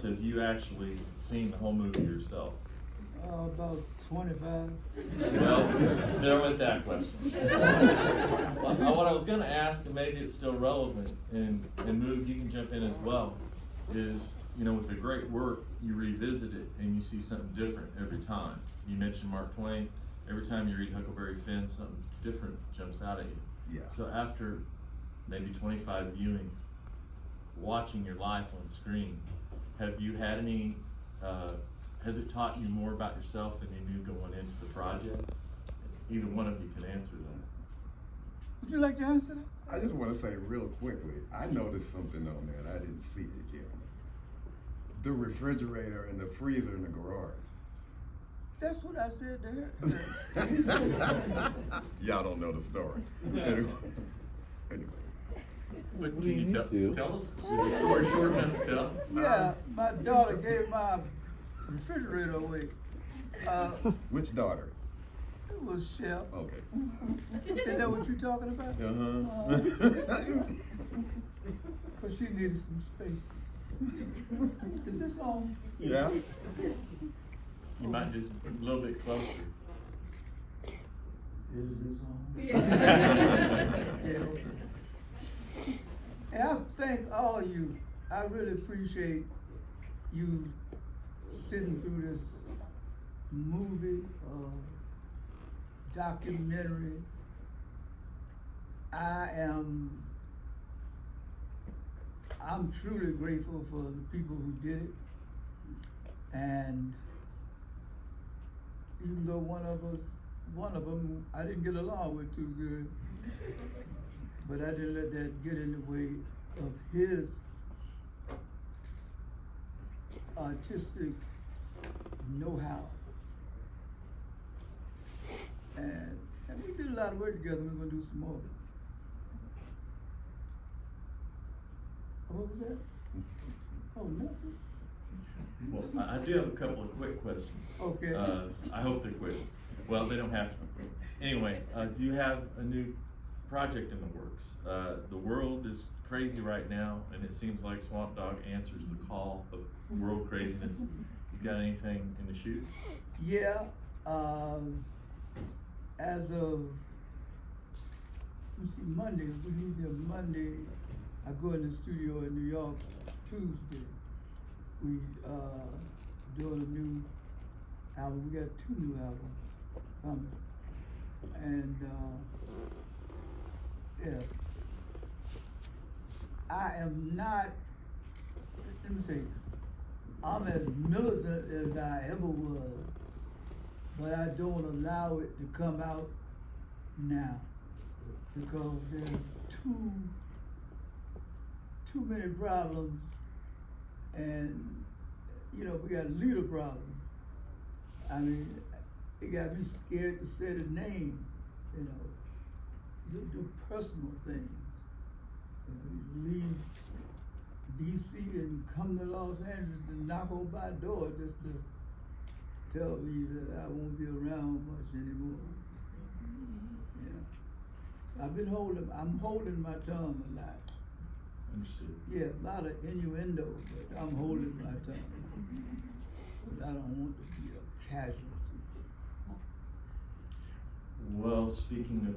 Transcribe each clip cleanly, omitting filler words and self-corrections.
Have you actually seen the whole movie yourself? About 25. Well, there went that question. What I was gonna ask, and maybe it's still relevant, and Moog, you can jump in as well, is, you know, with the great work, you revisit it and you see something different every time. You mentioned Mark Twain. Every time you read Huckleberry Finn, something different jumps out at you. Yeah. So after maybe 25 viewings, watching your life on screen, have you had any, has it taught you more about yourself than you knew going into the project? Either one of you can answer that. Would you like to answer that? I just want to say real quickly, I noticed something on there and I didn't see it yet. The refrigerator and the freezer in the garage. That's what I said to her. Y'all don't know the story. Anyway. But can you tell us? Is the story short enough to tell? Yeah, my daughter gave my refrigerator away. Which daughter? It was Chef. Okay. Is that what you're talking about? Uh-huh. Because she needed some space. Is this on? Yeah. You might just a little bit closer. Is this on? Yeah, okay. And I thank all of you. I really appreciate you sitting through this movie, documentary. I'm truly grateful for the people who did it. And even though one of them, I didn't get along with too good, but I didn't let that get in the way of his artistic know-how. And we did a lot of work together. We're gonna do some more. What was that? Oh, nothing. Well, I do have a couple of quick questions. Okay. I hope they're quick. Well, they don't have to be quick. Anyway, do you have a new project in the works? The world is crazy right now, and it seems like Swamp Dogg answers the call of world craziness. You got anything in the chute? Yeah. As of, let me see, Monday, we leave here Monday. I go in the studio in New York Tuesday. We doing a new album. We got 2 new albums coming. And yeah. I am not, let me say, I'm as militant as I ever was, but I don't allow it to come out now because there's too many problems, and you know, we got a leader problem. I mean, it got me scared to say the name, you know, do personal things. You leave DC and come to Los Angeles and knock on my door just to tell me that I won't be around much anymore. You know, so I'm holding my tongue a lot. Understood. Yeah, a lot of innuendo, but I'm holding my tongue. But I don't want to be a casualty. Well, speaking of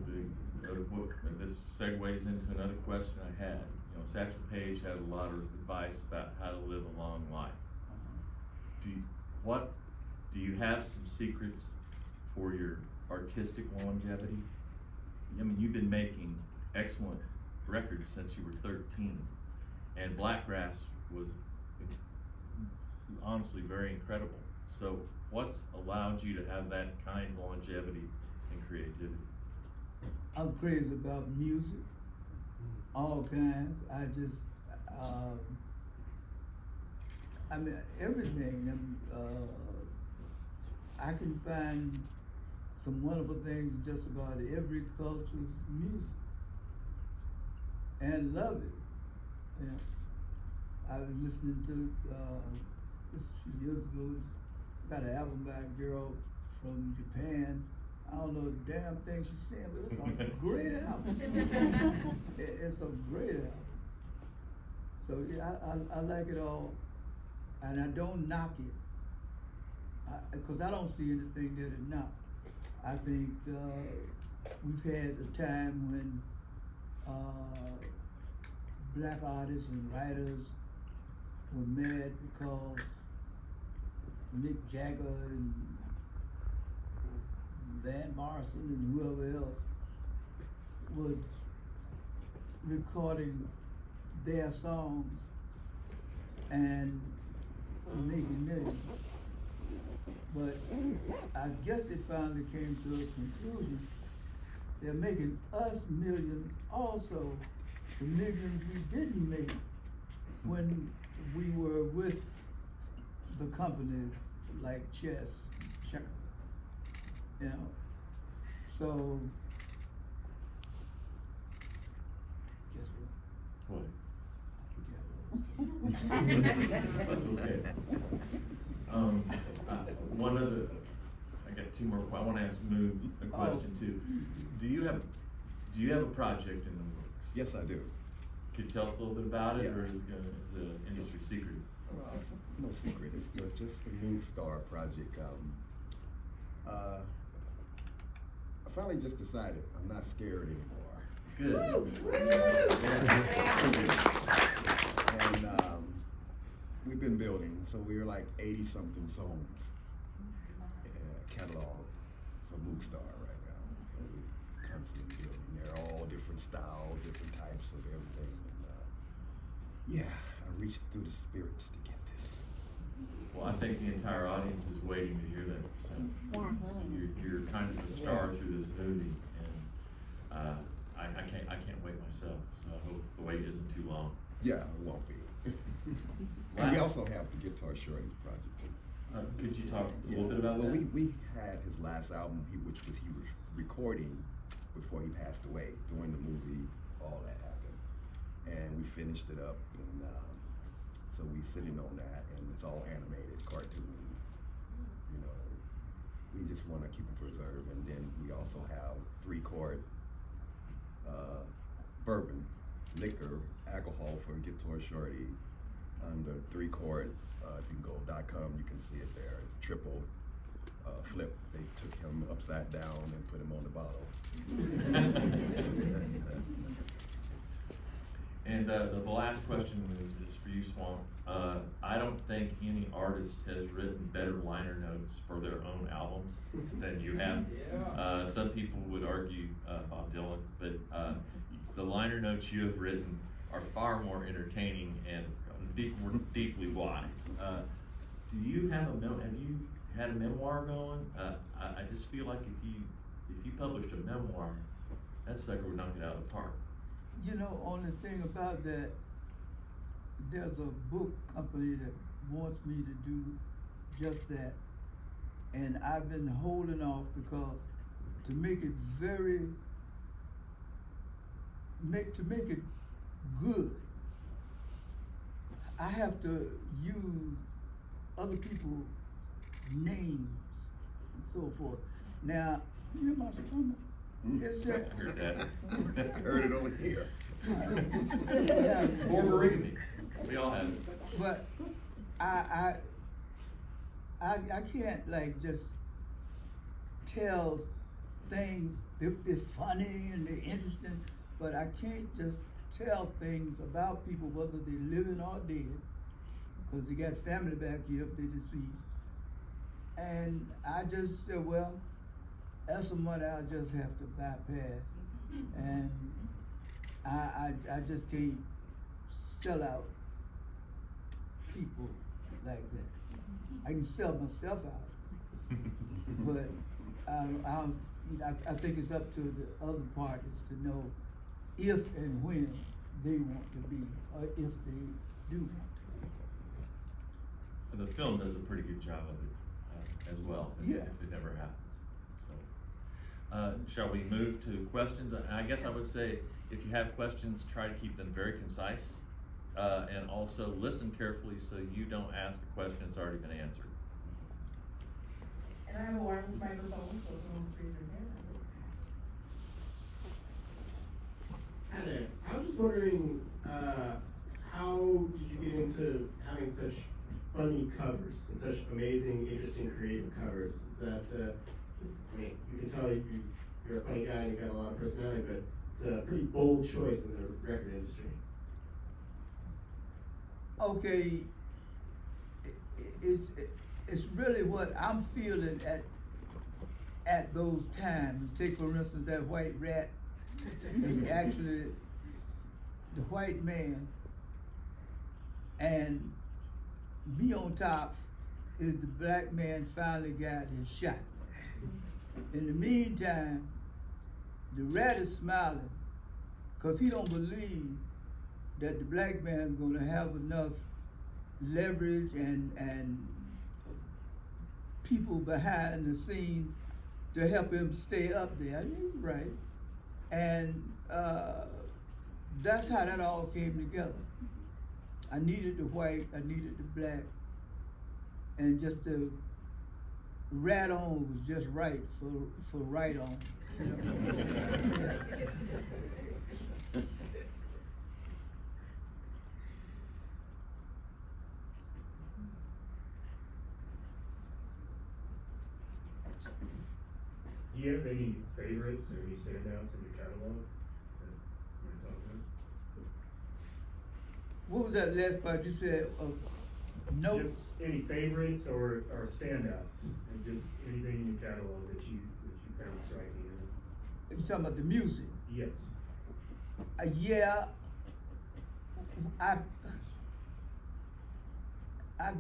what this segues into another question I had. You know, Satchel Paige had a lot of advice about how to live a long life. Do you have some secrets for your artistic longevity? I mean, you've been making excellent records since you were 13, and Blackgrass was honestly very incredible. So what's allowed you to have that kind of longevity and creativity? I'm crazy about music, all kinds. I mean, everything. I can find some wonderful things in just about every culture's music and love it. Yeah. I was listening to this a few years ago. Got an album by a girl from Japan. I don't know the damn thing she's saying, but it's a great album. It's a great album. So yeah, I like it all. and I don't knock it, because I don't see anything that is not. I think we've had a time when black artists and writers were mad because Mick Jagger and Van Morrison and whoever else was recording their songs and making millions. But I guess they finally came to a conclusion. They're making us millions also, the millions we didn't make when we were with the companies like Chess, Checker, you know. So, guess what? What? That's okay. One other, I got two more. I want to ask Moo a question too. Do you have a project in the works? Yes, I do. Could you tell us a little bit about it, Yeah. or is it an industry secret? No secret, it's just a Move Star project. I finally just decided I'm not scared anymore. Good. And we've been building, so we're like 80-something songs catalog for Move Star right now. So we're constantly building. They're all different styles, different types of everything. And yeah, I reached through the spirits to get this. Well, I think the entire audience is waiting to hear that stuff. You're kind of the star through this movie, and I can't wait myself. So I hope the wait isn't too long. Yeah, it won't be. And we also have the Guitar Shorty project. Could you talk a little bit about well, that? we had his last album, which he was recording before he passed away. During the movie, all that happened, and we finished it up, and so we sitting on that, and it's all animated, cartoon. You know, we just want to keep it preserved, and then we also have 3-chord bourbon, liquor, alcohol for Guitar Shorty under 3 chords. If you can go .com, you can see it there. It's triple flip. They took him upside down and put him on the bottle. And the last question is for you, Swamp. I don't think any artist has written better liner notes for their own albums than you have. Some people would argue Bob Dylan, but the liner notes you have written are far more entertaining and more deeply wise. Do you have have you had a memoir going? I just feel like if you published a memoir, that sucker would knock it out of the park. You know, only thing about that, there's a book company that wants me to do just that, and I've been holding off because to make it good, I have to use other people's names and so forth. Now, you hear my stomach? It's I heard that. Heard it over here. Or Marigamy. We all have it. But I can't like just tell things. They're funny and they're interesting, but I can't just tell things about people whether they're living or dead, because they got family back here if they're deceased. And I just said, well, that's some money I'll just have to bypass. And I just can't sell out people like that. I can sell myself out, but I think it's up to the other parties to know if and when they want to be, or if they do want to be. And the film does a pretty good job of it as well, if it never happens. So, shall we move to questions? I guess I would say, if you have questions, try to keep them very concise, and also listen carefully so you don't ask a question that's already been answered. And I have a wireless microphone, so if you want to squeeze in here, I will pass. Hi there. I was just wondering, how did you get into having such funny covers and such amazing, interesting, creative covers. Is that, I mean, you can tell you're a funny guy and you've got a lot of personality, but it's a pretty bold choice in the record industry. Okay, it's really what I'm feeling at those times. Take for instance that white rat is actually the white man, and me on top is the black man finally got his shot. In the meantime, the rat is smiling because he don't believe that the black man's gonna have enough leverage and people behind the scenes to help him stay up there. He's right. And that's how that all came together. I needed the white, I needed the black, and just the rat on was just right for right on. You know? Yeah. Do you have any favorites or any standouts in your catalog that you want to talk about? What was that last part you said? Notes? Just any favorites or standouts, and just anything in your catalog that you found striking. You talking about the music? Yes. Yeah, I've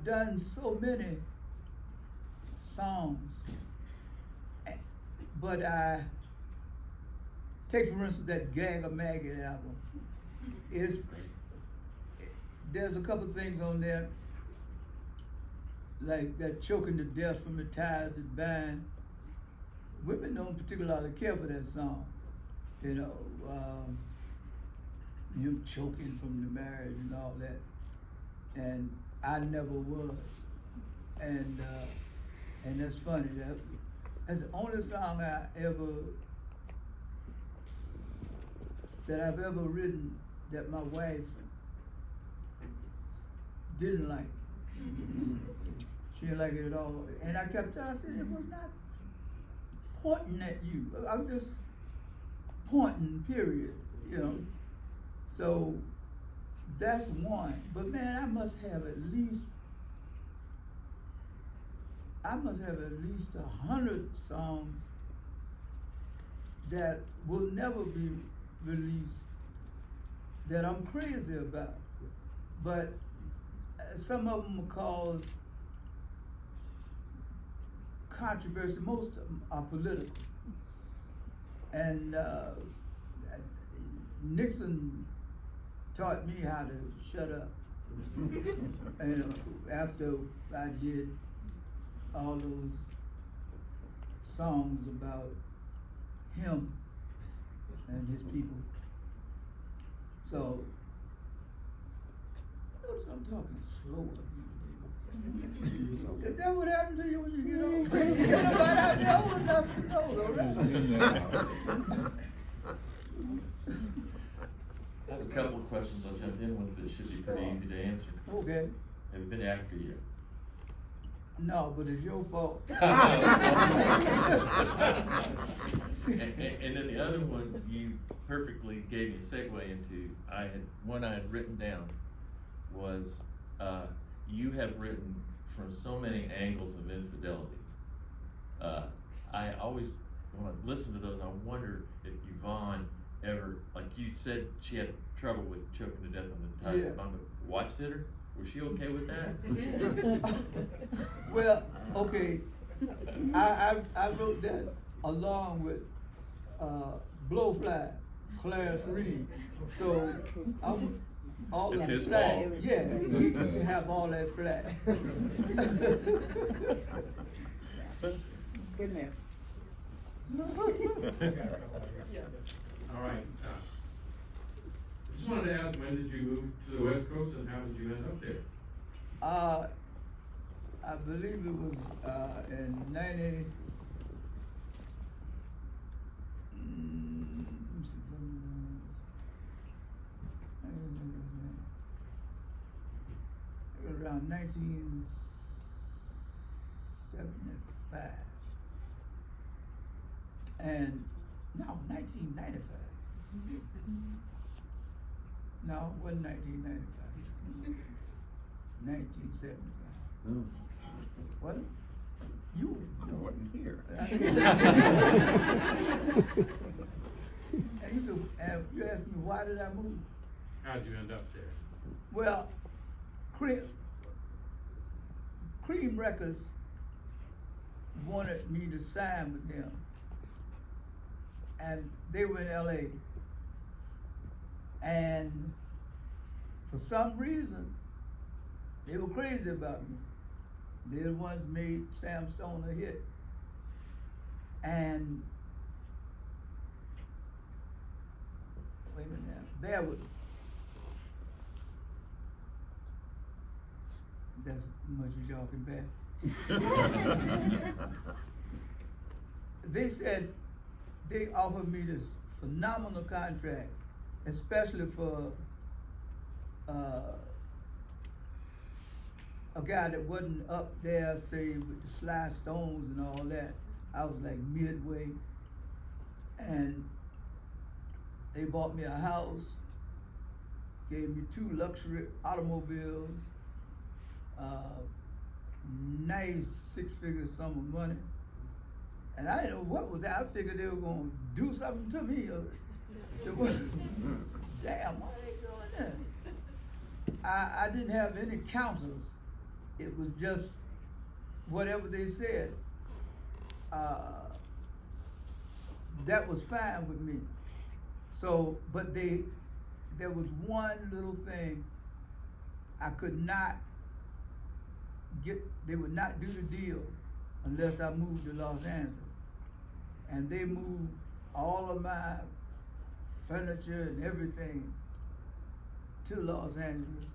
done so many songs, but I take for instance that Gang of Maggot album. There's a couple things on there, like that Choking to Death from the Ties That Bind. Women don't particularly care for that song, you know, him choking from the marriage and all that. And I never was. And that's funny. That's the only song that I've ever written that my wife didn't like. She didn't like it at all. And I kept telling her, I said, it was not pointing at you. I'm just pointing, period, you know. So that's one. But man, I must have at least 100 songs that will never be released that I'm crazy about. But some of them cause controversy. Most of them are political. And Nixon taught me how to shut up. And after I did all those songs about him and his people. So, notice I'm talking slower these days. Is that what happens to you when you get old? Ain't nobody out there old enough to know, though, right? I have a couple of questions I'll jump in with that should be pretty easy to answer. Okay. Have been after you. No, but it's your fault. And then the other one you perfectly gave me a segue into. I had written down was you have written from so many angles of infidelity. I always, when I listen to those, I wonder if Yvonne ever, like you said, she had trouble with choking to death on the ties of Bond, but watch sitter. Was she okay with that? Well, okay, I wrote that along with Blowfly, Clarence Reed. So I'm all It's that his flat. fault. Yeah, he used to have all that flat. Good man. All right. Just wanted to ask, when did you move to the West Coast and how did you end up there? I believe it was in 90. started around 1975. And, no, 1995. No, it wasn't 1995. 1975. Mm. What? You I wasn't here. And you asked me, why did I move? How'd you end up there? Well, Cream Records wanted me to sign with them. And they were in LA. And for some reason, they were crazy about me. They're the ones made Sam Stone a hit. And wait a minute now, bear with me. That's as much as y'all can bear. They said they offered me this phenomenal contract, especially for a guy that wasn't up there, say, with the Sly Stones and all that. I was like midway. And they bought me a house, gave me 2 luxury automobiles, nice 6-figure sum of money. And I didn't know what was that. I figured they were gonna do something to me. So, what? Damn, why are they doing this? I didn't have any counsels. It was just whatever they said. That was fine with me. So, but there was one little thing I could not get. They would not do the deal unless I moved to Los Angeles. And they moved all of my furniture and everything to Los Angeles.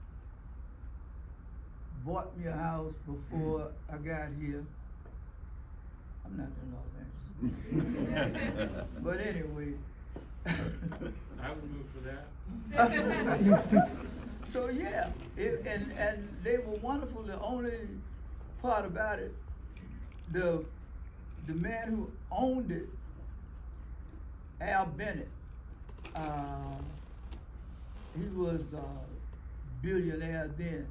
Bought me a house before I got here. I'm not in Los Angeles. But anyway. I would move for that. So yeah, and they were wonderful. The only part about it, the man who owned it, Al Bennett, he was a billionaire then.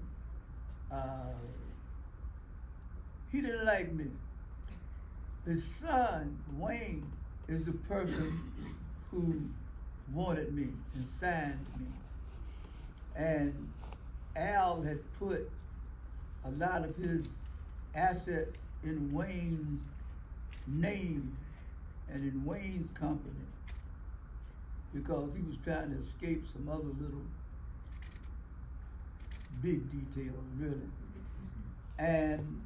He didn't like me. His son, Wayne, is the person who wanted me and signed me. And Al had put a lot of his assets in Wayne's name and in Wayne's company because he was trying to escape some other little big details, really. And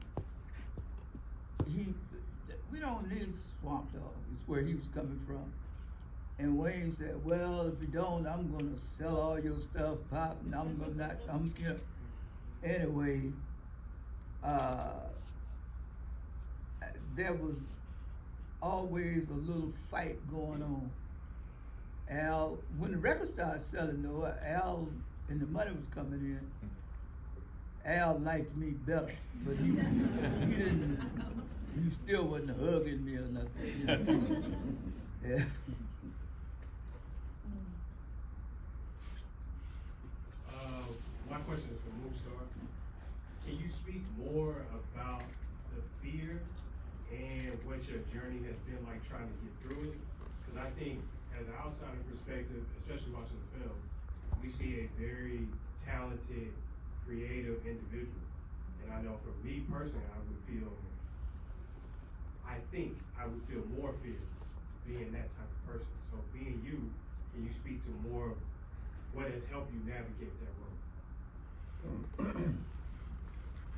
we don't need Swamp Dogg, it's where he was coming from. And Wayne said, well, if you don't, I'm gonna sell all your stuff, Pop, and Anyway, there was always a little fight going on. Al, when the record started selling though, Al, and the money was coming in, Al liked me better, but he didn't, he still wasn't hugging me or nothing. Yeah. My question is for Mookstar. Can you speak more about the fear and what your journey has been like trying to get through it? Because I think, as an outsider perspective, especially watching the film, we see a very talented, creative individual. And I know for me personally, I think I would feel more fear being that type of person. So being you, can you speak to more of what has helped you navigate that road?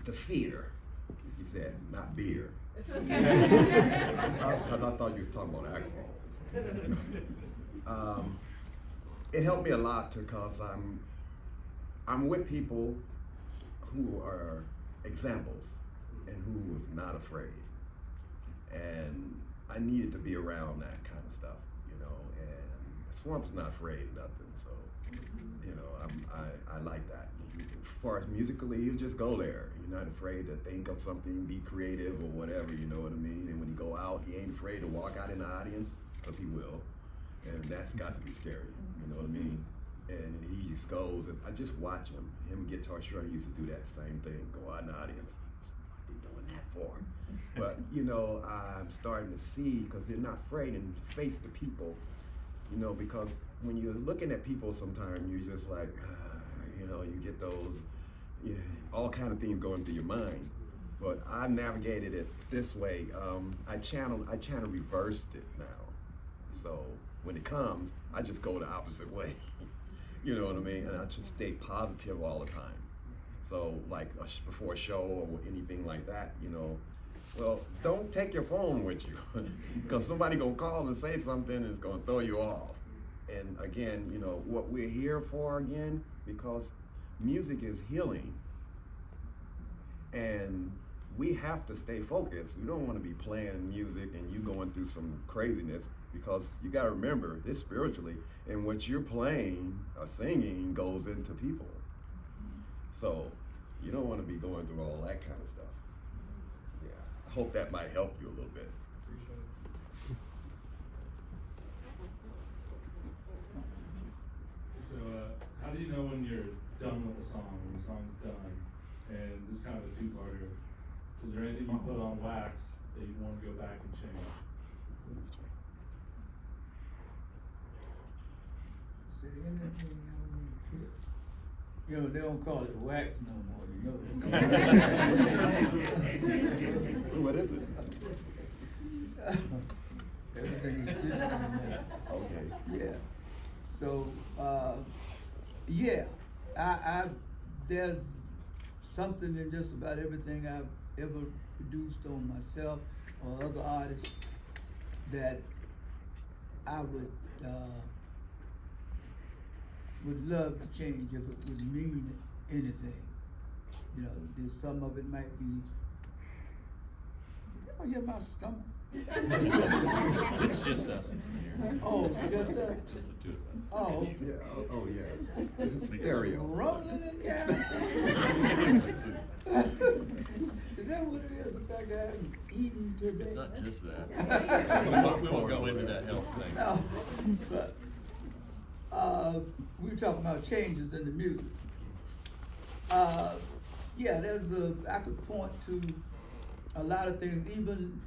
The fear, he said, not beer. Because I thought you was talking about alcohol. It helped me a lot because I'm with people who are examples and who was not afraid. And I needed to be around that kind of stuff, you know, and Swamp's not afraid of nothing, so You know, I like that. As far as musically, you just go there. You're not afraid to think of something, be creative or whatever, you know what I mean? And when you go out, he ain't afraid to walk out in the audience, because he will. And that's got to be scary, you know what I mean? And he just goes, and I just watch him. Him and Guitar Shredder used to do that same thing, go out in the audience. What are they doing that for? But, you know, I'm starting to see, because they're not afraid and face the people, you know, because when you're looking at people sometimes, you're just like, you know, you get those, all kind of things going through your mind. But I navigated it this way. I channel reversed it now. So when it comes, I just go the opposite way. You know what I mean? And I just stay positive all the time. So like before a show or anything like that, you know, well, don't take your phone with you, because somebody gonna call and say something and it's gonna throw you off. And again, you know, what we're here for again, because music is healing. And we have to stay focused. We don't want to be playing music and you going through some craziness, because you got to remember, it's spiritually, and what you're playing or singing goes into people. So you don't want to be going through all that kind of stuff. Yeah, I hope that might help you a little bit. So, how do you know when you're done with a song, when the song's done? And this is kind of a two-parter. Is there anything you put on wax that you want to go back and change? Say anything I want to put. You know, they don't call it wax no more, you know that. What is it? Everything is digital now. Okay. Yeah. So, yeah, I there's something in just about everything I've ever produced on myself or other artists that I would love to change if it would mean anything. You know, there's some of it might be. Oh yeah, my stomach. It's just us in here. Oh, just us? Just the two of us. Oh, okay. Yeah. Oh yeah. It's stereo. Rumbling in there. Is that what it is? The fact that I haven't eaten today? It's not just that. We won't go into that health thing. No, but we were talking about changes in the music. Yeah, I could point to a lot of things. Even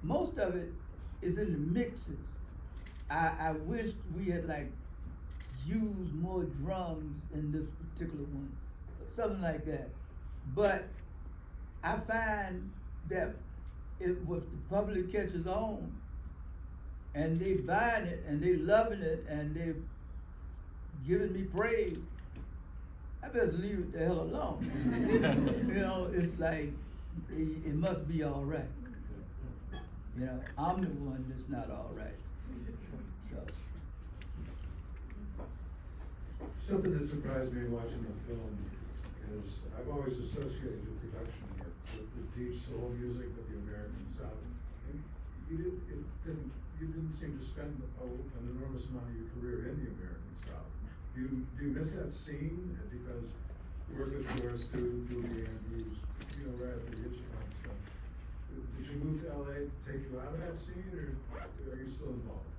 most of it is in the mixes. I wished we had like used more drums in this particular one, something like that. But I find that if the public catches on and they buying it and they loving it and they giving me praise, I better leave it the hell alone. You know, it's like it must be all right. You know, I'm the one that's not all right. So. Something that surprised me watching the film is I've always associated your production work with the deep soul music of the American South. And you didn't seem to spend an enormous amount of your career in the American South. Do you miss that scene? Because you work with Doris Duty Andrews, you know, right after Hitchcock and stuff. Did you move to LA to take you out of that scene, or are you still involved?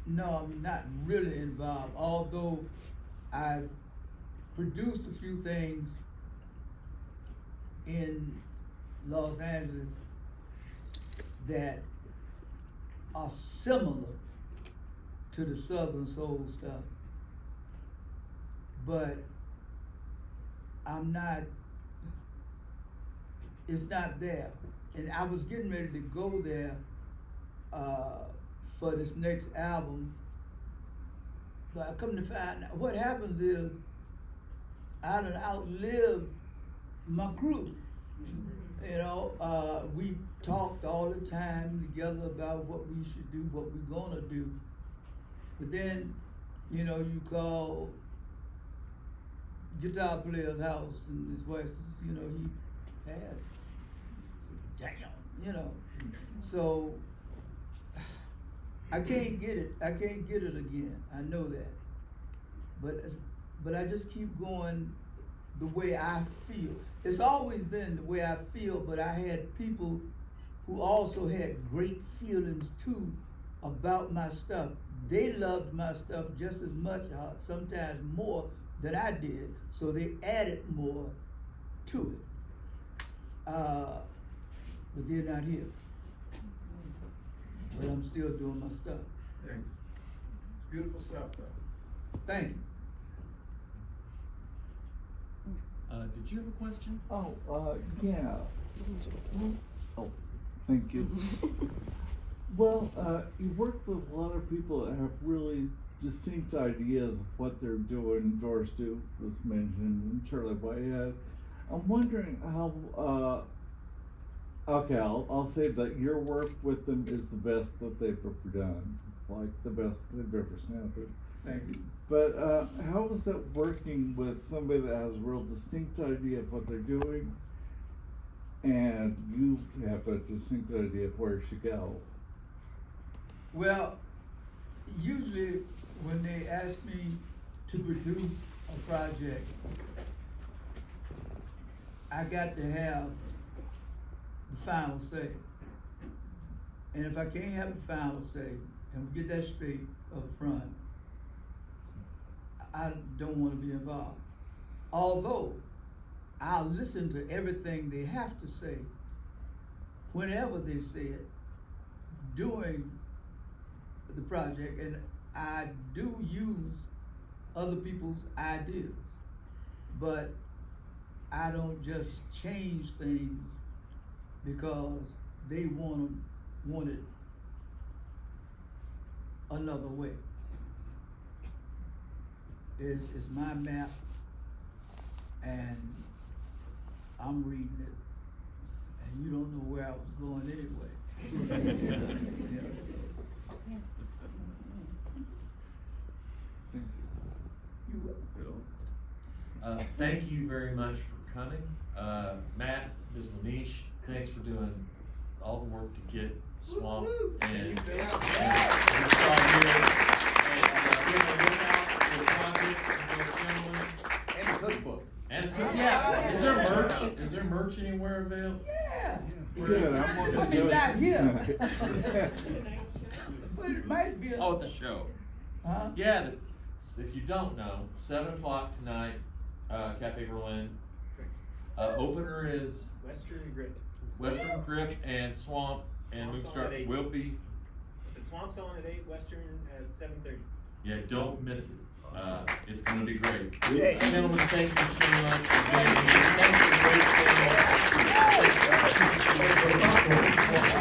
No, I'm not really involved, although I produced a few things in Los Angeles that are similar to the Southern Soul stuff. But it's not there. And I was getting ready to go there for this next album. But I come to find out, what happens is I done outlived my crew. You know, we talked all the time together about what we should do, what we're gonna do. But then, you know, you call guitar player's house and his wife says, you know, he passed. I said, damn, you know. So I can't get it again, I know that. But I just keep going the way I feel. It's always been the way I feel, but I had people who also had great feelings too about my stuff. They loved my stuff just as much, sometimes more than I did, so they added more to it. But they're not here. But I'm still doing my stuff. Thanks. It's beautiful stuff, though. Thank you. Did you have a question? Oh, yeah. Oh, thank you. Well, you work with a lot of people that have really distinct ideas of what they're doing. Doris Duke was mentioned, and Charlie Whitehead. I'm wondering how, okay, I'll say that your work with them is the best that they've ever done, like the best they've ever sounded. Thank you. But how is that working with somebody that has a real distinct idea of what they're doing, and you have a distinct idea of where it should go? Well, usually when they ask me to produce a project, I got to have the final say. And if I can't have the final say, and we get that straight up front, I don't want to be involved. Although I'll listen to everything they have to say, whenever they say it, during the project, and I do use other people's ideas, but I don't just change things because they want it another way. It's my map, and I'm reading it, and you don't know where I was going anyway. You know, so. Thank you very much for coming. Matt, Ms. Manish, thanks for doing all the work to get Swamp and we saw here. And the cookbook. And yeah, is there merch? Is there merch anywhere available? Yeah. Good, I'm I gonna mean, do not it. here. But it might be. Oh, at the show. Huh? Yeah, if you don't know, 7 o'clock tonight, Cafe Berlin. Opener is Western Grip. Western Grip and Swamp and Swamp's Moonstar on at 8. will be. I said Swamp's on at 8, Western at 7:30. Yeah, don't miss it. It's gonna be great. Yeah. Gentlemen, thank you so much.